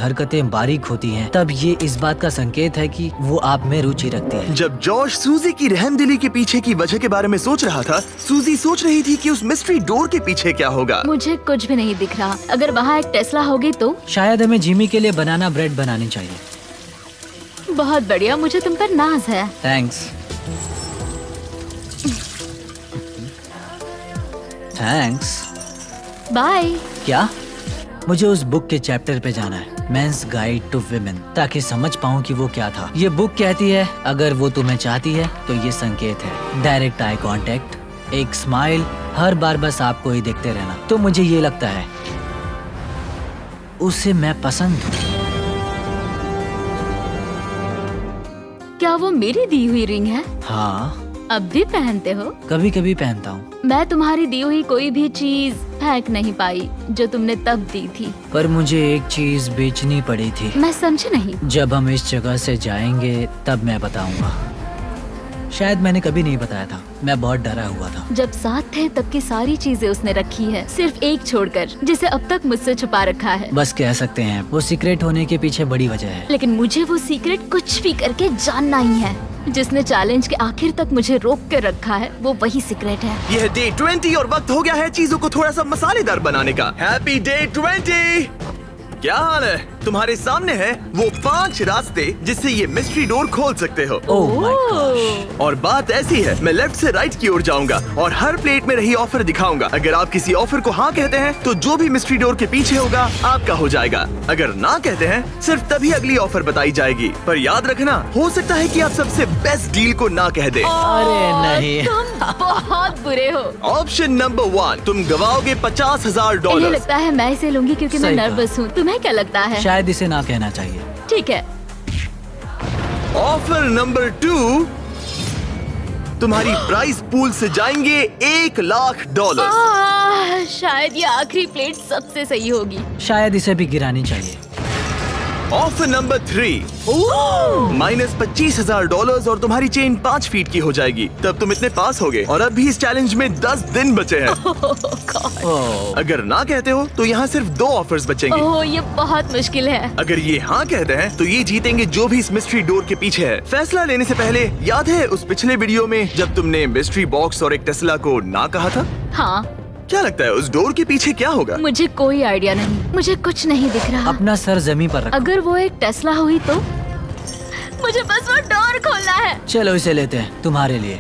हरकतें बारीक होती हैं, तब ये इस बात का संकेत है कि वो आप में रुचि रखती है। जब जॉश सूजी की रहमदिली के पीछे की वजह के बारे में सोच रहा था, सूजी सोच रही थी कि उस मिस्ट्री डोर के पीछे क्या होगा। मुझे कुछ भी नहीं दिख रहा। अगर वहाँ एक टेस्ला होगी तो? शायद हमें जिमी के लिए बनाना ब्रेड बनानी चाहिए। बहुत बढ़िया, मुझे तुम पर नाज है। थैंक्स। थैंक्स। बाय। क्या? मुझे उस बुक के चैप्टर पे जाना है, मेंस गाइड टू विमेन, ताकि समझ पाऊँ कि वो क्या था। ये बुक कहती है अगर वो तुम्हें चाहती है तो ये संकेत है। डायरेक्ट आई कांटेक्ट, एक स्माइल, हर बार बस आपको ही देखते रहना। तो मुझे ये लगता है उसे मैं पसंद हूँ। क्या वो मेरी दी हुई रिंग है? हाँ, अब भी पहनते हो? कभी कभी पहनता हूँ। मैं तुम्हारी दी हुई कोई भी चीज फेंक नहीं पाई जो तुमने तब दी थी। पर मुझे एक चीज बेचनी पड़ी थी। मैं समझी नहीं। जब हम इस जगह से जाएंगे तब मैं बताऊंगा। शायद मैंने कभी नहीं बताया था, मैं बहुत डरा हुआ था। जब साथ थे तब की सारी चीजें उसने रखी है, सिर्फ एक छोड़कर, जिसे अब तक मुझसे छुपा रखा है। बस कह सकते हैं वो सीक्रेट होने के पीछे बड़ी वजह है। लेकिन मुझे वो सीक्रेट कुछ भी करके जानना ही है। जिसने चैलेंज के आखिर तक मुझे रोक कर रखा है, वो वही सीक्रेट है। यह डे 20 और वक्त हो गया है चीजों को थोड़ा सा मसालेदार बनाने का। Happy day 20। क्या हाल है? तुम्हारे सामने है वो 5 रास्ते जिससे ये मिस्ट्री डोर खोल सकते हो। Oh my gosh. और बात ऐसी है, मैं लेफ्ट से राइट की ओर जाऊंगा और हर प्लेट में रही ऑफर दिखाऊंगा। अगर आप किसी ऑफर को हाँ कहते हैं तो जो भी मिस्ट्री डोर के पीछे होगा आपका हो जाएगा। अगर ना कहते हैं सिर्फ तभी अगली ऑफर बताई जाएगी। पर याद रखना, हो सकता है कि आप सबसे बेस्ट डील को ना कह दे। अरे नहीं। तुम बहुत बुरे हो। ऑप्शन नंबर 1, तुम गवाओगे $50,000। इन्हें लगता है मैं इसे लूंगी क्योंकि मैं सही कहा। नर्वस हूँ। तुम्हें क्या लगता है? शायद इसे ना कहना चाहिए। ठीक है। ऑफर नंबर 2, तुम्हारी प्राइस पूल से जाएंगे $1,00,000। शायद ये आखिरी प्लेट सबसे सही होगी। शायद इसे भी गिरानी चाहिए। ऑफर नंबर 3, माइनस $25,000 और तुम्हारी चेन 5 फीट की हो जाएगी। तब तुम इतने पास होगे और अब भी इस चैलेंज में 10 दिन बचे हैं। ओह, अगर ना कहते हो तो यहाँ सिर्फ 2 ऑफर्स बचेंगे। ओह, ये बहुत मुश्किल है। अगर ये हाँ कहते हैं तो ये जीतेंगे जो भी इस मिस्ट्री डोर के पीछे है। फैसला लेने से पहले याद है उस पिछले वीडियो में जब तुमने मिस्ट्री बॉक्स और एक टेस्ला को ना कहा था? हाँ। क्या लगता है उस डोर के पीछे क्या होगा? मुझे कोई आइडिया नहीं, मुझे कुछ नहीं दिख रहा। अपना सर जमीन पर रखो। अगर वो एक टेस्ला हुई तो? मुझे बस वो डोर खोलना है। चलो इसे लेते हैं तुम्हारे लिए।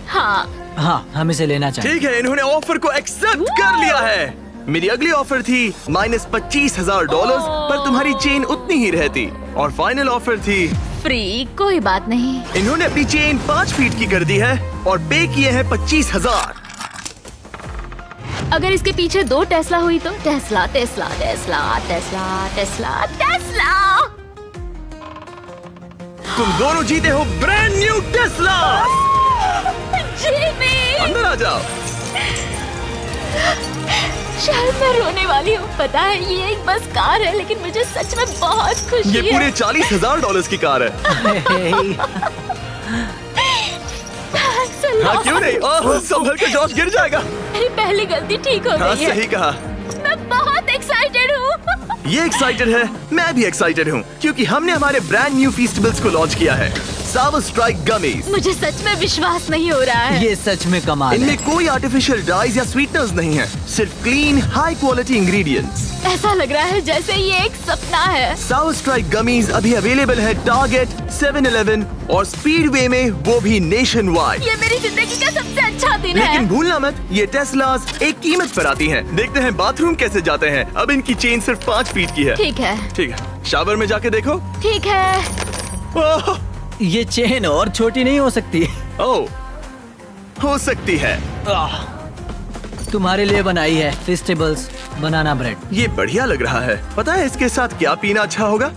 हाँ। हाँ, हम इसे लेना चाहिए। ठीक है, इन्होंने ऑफर को एक्सेप्ट कर लिया है। मेरी अगली ऑफर थी माइनस $25,000 पर तुम्हारी चेन उतनी ही रहती। और फाइनल ऑफर थी फ्री। कोई बात नहीं। इन्होंने अपनी चेन 5 फीट की कर दी है और पे किए हैं 25,000। अगर इसके पीछे 2 टेस्ला हुई तो? Tesla Tesla Tesla Tesla Tesla Tesla. तुम दोनों जीते हो ब्रांड न्यू टेस्ला। जिमी! अंदर आ जाओ। शायद मैं रोने वाली हूँ। पता है ये एक बस कार है, लेकिन मुझे सच में बहुत खुशी ये है। पूरे $40,000 की कार है। हाँ क्यों नहीं? ओह, संभल के जॉश गिर जाएगा। मेरी पहली गलती ठीक हो हाँ गई है। सही कहा। मैं बहुत एक्साइटेड हूँ। ये एक्साइटेड है, मैं भी एक्साइटेड हूँ क्योंकि हमने हमारे ब्रांड न्यू फीस्टेबल्स को लॉन्च किया है। सावर स्ट्राइक गमीज। मुझे सच में विश्वास नहीं हो रहा है। ये सच में कमाल इनमें है। कोई आर्टिफिशियल डाइज या स्वीटनर्स नहीं है, सिर्फ क्लीन हाई क्वालिटी इंग्रेडिएंट्स। ऐसा लग रहा है जैसे ये एक सपना है। सावर स्ट्राइक गमीज अभी अवेलेबल है टारगेट, 7-Eleven और स्पीडवे में, वो भी नेशन वाइड। ये मेरी जिंदगी का सबसे अच्छा दिन लेकिन है। भूलना मत, ये टेस्लास एक कीमत पर आती हैं। देखते हैं बाथरूम कैसे जाते हैं। अब इनकी चेन सिर्फ 5 फीट की है। ठीक है। ठीक है, शावर में जाके देखो। ठीक है। ओह, ये चेन और छोटी नहीं हो सकती। ओह, हो सकती है। तुम्हारे लिए बनाई है फेस्टिवल्स बनाना ब्रेड। ये बढ़िया लग रहा है। पता है इसके साथ क्या पीना अच्छा होगा?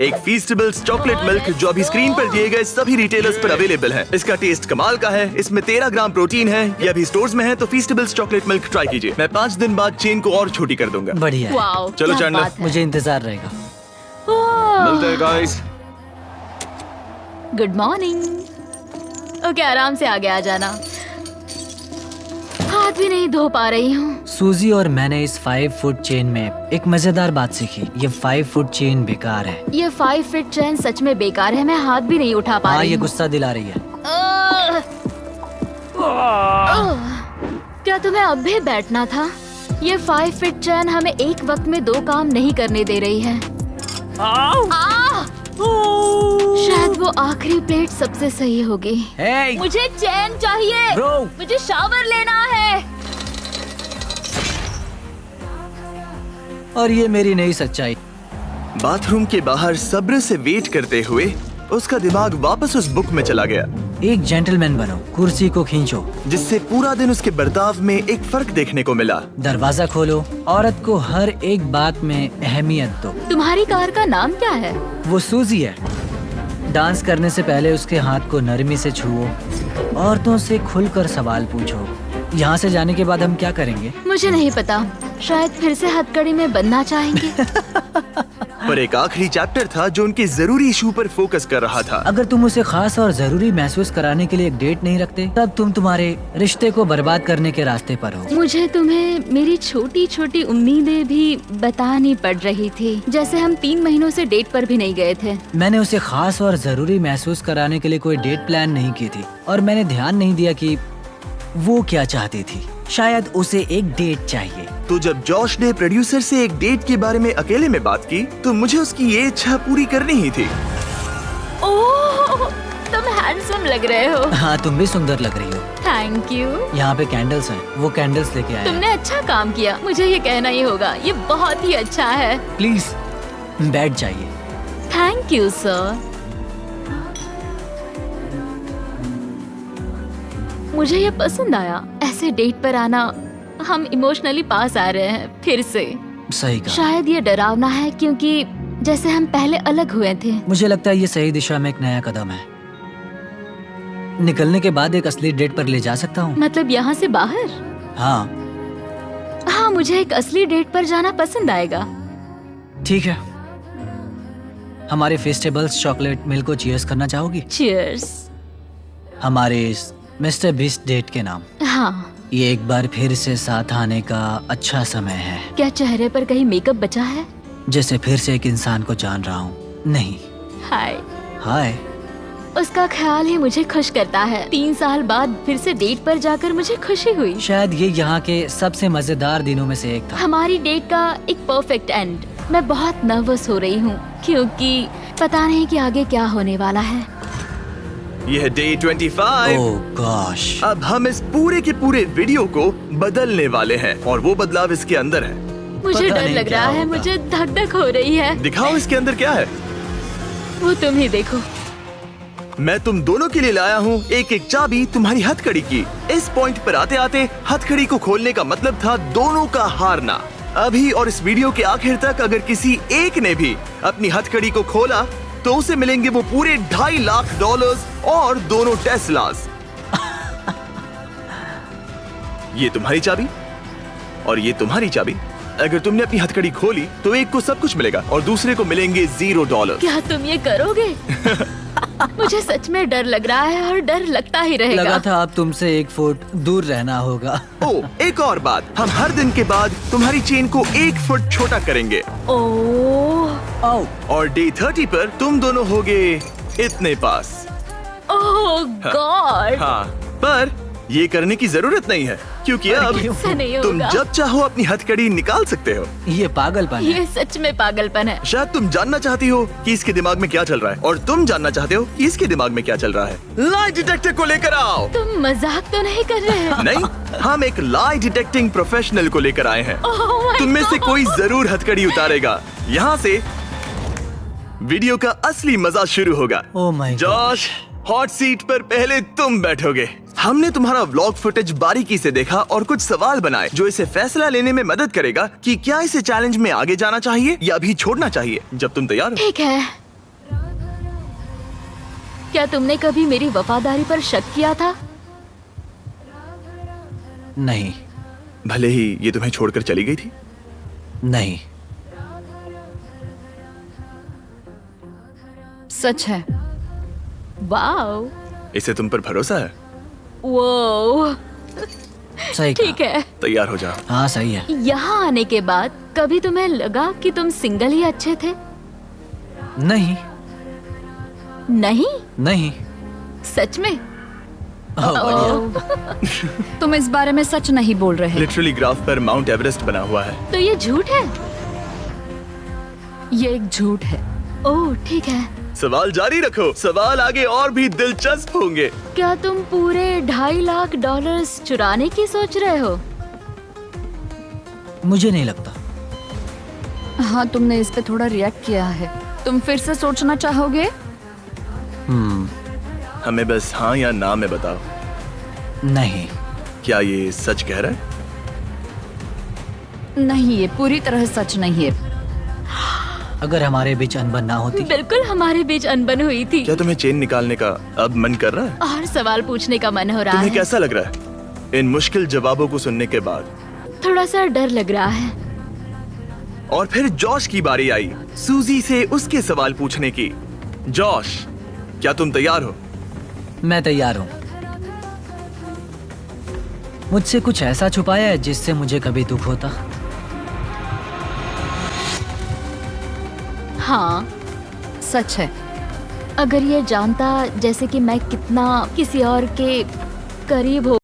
एक फीस्टेबल्स चॉकलेट मिल्क जो अभी स्क्रीन पर दिए गए सभी रिटेलर्स पर अवेलेबल है। इसका टेस्ट कमाल का है। इसमें 13 ग्राम प्रोटीन है। ये अभी स्टोर्स में है, तो फीस्टेबल्स चॉकलेट मिल्क ट्राई कीजिए। मैं 5 दिन बाद चेन को और छोटी कर दूंगा। बढ़िया है। वाओ, चलो क्या चैंडलर, बात है। मुझे इंतजार रहेगा। मिलते हैं गाइस। Good morning. ओके, आराम से आगे आ जाना। हाथ भी नहीं धो पा रही हूँ। सूजी और मैंने इस 5 फुट चेन में एक मजेदार बात सीखी। ये 5 फुट चेन बेकार है। ये 5 फीट चैन सच में बेकार है। मैं हाथ भी नहीं उठा पा हाँ, रही ये हूँ। गुस्सा दिला रही है। क्या तुम्हें अब भी बैठना था? ये 5 फीट चैन हमें एक वक्त में 2 काम नहीं करने दे रही है। शायद वो आखिरी प्लेट सबसे सही होगी। Hey! मुझे चैन चाहिए। Bro! मुझे शावर लेना है। और ये मेरी नई सच्चाई। बाथरूम के बाहर सब्र से वेट करते हुए उसका दिमाग वापस उस बुक में चला गया, एक जेंटलमैन बनो, कुर्सी को खींचो। जिससे पूरा दिन उसके बर्ताव में एक फर्क देखने को मिला। दरवाजा खोलो, औरत को हर एक बात में अहमियत दो। तुम्हारी कार का नाम क्या है? वो सूजी है। डांस करने से पहले उसके हाथ को नरमी से छुओ, औरतों से खुलकर सवाल पूछो। यहाँ से जाने के बाद हम क्या करेंगे? मुझे नहीं पता। शायद फिर से हथकड़ी में बनना चाहेंगे। पर एक आखिरी चैप्टर था जो उनके जरूरी इशू पर फोकस कर रहा था। अगर तुम उसे खास और जरूरी महसूस कराने के लिए एक डेट नहीं रखते, तब तुम तुम्हारे रिश्ते को बर्बाद करने के रास्ते पर हो। मुझे तुम्हें मेरी छोटी छोटी उम्मीदें भी बतानी पड़ रही थी। जैसे हम 3 महीनों से डेट पर भी नहीं गए थे। मैंने उसे खास और जरूरी महसूस कराने के लिए कोई डेट प्लान नहीं की थी, और मैंने ध्यान नहीं दिया कि वो क्या चाहती थी। शायद उसे एक डेट चाहिए। तो जब जॉश ने प्रोड्यूसर से एक डेट के बारे में अकेले में बात की, तो मुझे उसकी ये इच्छा पूरी करनी ही थी। ओह, तुम हैंडसम लग रहे हो। हाँ, तुम भी सुंदर लग रही हो। Thank you. यहाँ पे कैंडल्स हैं, वो कैंडल्स लेके आए। तुमने अच्छा काम किया। मुझे ये कहना ही होगा, ये बहुत ही अच्छा है। प्लीज बैठ जाइए। Thank you sir. मुझे ये पसंद आया। ऐसे डेट पर आना, हम इमोशनली पास आ रहे हैं फिर से। सही कहा। शायद ये डरावना है क्योंकि जैसे हम पहले अलग हुए थे। मुझे लगता है ये सही दिशा में एक नया कदम है। निकलने के बाद एक असली डेट पर ले जा सकता हूँ। मतलब यहाँ से बाहर? हाँ, हाँ, मुझे एक असली डेट पर जाना पसंद आएगा। ठीक है। हमारे फेस्टिवल्स चॉकलेट मिल्क को चीयर्स करना चाहोगी? चीयर्स। हमारे इस मिस्टर बीस्ट डेट के नाम। हाँ। ये एक बार फिर से साथ आने का अच्छा समय है। क्या चेहरे पर कहीं मेकअप बचा है? जैसे फिर से एक इंसान को जान रहा हूँ। नहीं। हाय। हाय। उसका ख्याल ही मुझे खुश करता है। 3 साल बाद फिर से डेट पर जाकर मुझे खुशी हुई। शायद ये यहाँ के सबसे मजेदार दिनों में से एक था। हमारी डेट का एक परफेक्ट एंड। मैं बहुत नर्वस हो रही हूँ क्योंकि पता नहीं कि आगे क्या होने वाला है। यह डे 25। ओह गॉश। अब हम इस पूरे के पूरे वीडियो को बदलने वाले हैं, और वो बदलाव इसके अंदर है। मुझे पता डर नहीं लग क्या रहा है। होगा। मुझे धक धक हो रही है। दिखाओ इसके अंदर क्या है। वो तुम ही देखो। मैं तुम दोनों के लिए लाया हूँ एक एक चाबी तुम्हारी हथकड़ी की। इस पॉइंट पर आते आते हथकड़ी को खोलने का मतलब था दोनों का हारना। अभी और इस वीडियो के आखिर तक अगर किसी एक ने भी अपनी हथकड़ी को खोला, तो उसे मिलेंगे वो पूरे $2.5 लाख और दोनों टेस्लास। ये तुम्हारी चाबी और ये तुम्हारी चाबी। अगर तुमने अपनी हथकड़ी खोली तो एक को सब कुछ मिलेगा और दूसरे को मिलेंगे $0। क्या तुम ये करोगे? मुझे सच में डर लग रहा है और डर लगता ही रहेगा। लगा था अब तुमसे 1 फुट दूर रहना होगा। एक और बात, हम हर दिन के बाद तुम्हारी चेन को 1 फुट छोटा करेंगे। ओह। और डे 30 पर तुम दोनों होगे इतने पास। ओह गॉड। हाँ, पर ये करने की जरूरत नहीं है क्योंकि अब ऐसा नहीं तुम होगा। जब चाहो अपनी हथकड़ी निकाल सकते हो। ये पागलपन है। ये सच में पागलपन है। शायद तुम जानना चाहती हो कि इसके दिमाग में क्या चल रहा है, और तुम जानना चाहते हो कि इसके दिमाग में क्या चल रहा है। लाई डिटेक्टर को लेकर आओ। तुम मजाक तो नहीं कर रहे हो? नहीं, हम एक लाई डिटेक्टिंग प्रोफेशनल को लेकर आए हैं। Oh my तुम में से God! कोई जरूर हथकड़ी उतारेगा। यहाँ से वीडियो का असली मजा शुरू होगा। Oh my God! Josh, hot seat पर पहले तुम बैठोगे। हमने तुम्हारा व्लॉग फुटेज बारीकी से देखा और कुछ सवाल बनाए जो इसे फैसला लेने में मदद करेगा कि क्या इसे चैलेंज में आगे जाना चाहिए या भी छोड़ना चाहिए। जब तुम तैयार हो। ठीक है। क्या तुमने कभी मेरी वफादारी पर शक किया था? नहीं। भले ही ये तुम्हें छोड़कर चली गई थी। नहीं। सच है। वाओ। इसे तुम पर भरोसा है? वो सही कहा। ठीक है। तैयार हो जाओ। हाँ सही है। यहाँ आने के बाद कभी तुम्हें लगा कि तुम सिंगल ही अच्छे थे? नहीं नहीं, नहीं। सच में? ओह, बढ़िया। तुम इस बारे में सच नहीं बोल रहे। लिटरली ग्राफ पर माउंट एवरेस्ट बना हुआ है। तो ये झूठ है? ये एक झूठ है। ओह ठीक है। सवाल जारी रखो, सवाल आगे और भी दिलचस्प होंगे। क्या तुम पूरे $2.5 लाख चुराने की सोच रहे हो? मुझे नहीं लगता। हाँ, तुमने इस पे थोड़ा रिएक्ट किया है। तुम फिर से सोचना चाहोगे? हमें बस हाँ या ना में बताओ। नहीं। क्या ये सच कह रहा है? नहीं, ये पूरी तरह सच नहीं है। अगर हमारे बीच अनबन ना होती। बिल्कुल हमारे बीच अनबन हुई थी। क्या तुम्हें चेन निकालने का अब मन कर रहा है? और सवाल पूछने का मन हो रहा तुम्हें है। कैसा लग रहा है इन मुश्किल जवाबों को सुनने के बाद? थोड़ा सा डर लग रहा है। और फिर जॉश की बारी आई सूजी से उसके सवाल पूछने की। जॉश, क्या तुम तैयार हो? मैं तैयार हूँ। मुझसे कुछ ऐसा छुपाया है जिससे मुझे कभी दुख होता? हाँ, सच है। अगर ये जानता जैसे कि मैं कितना किसी और के करीब हो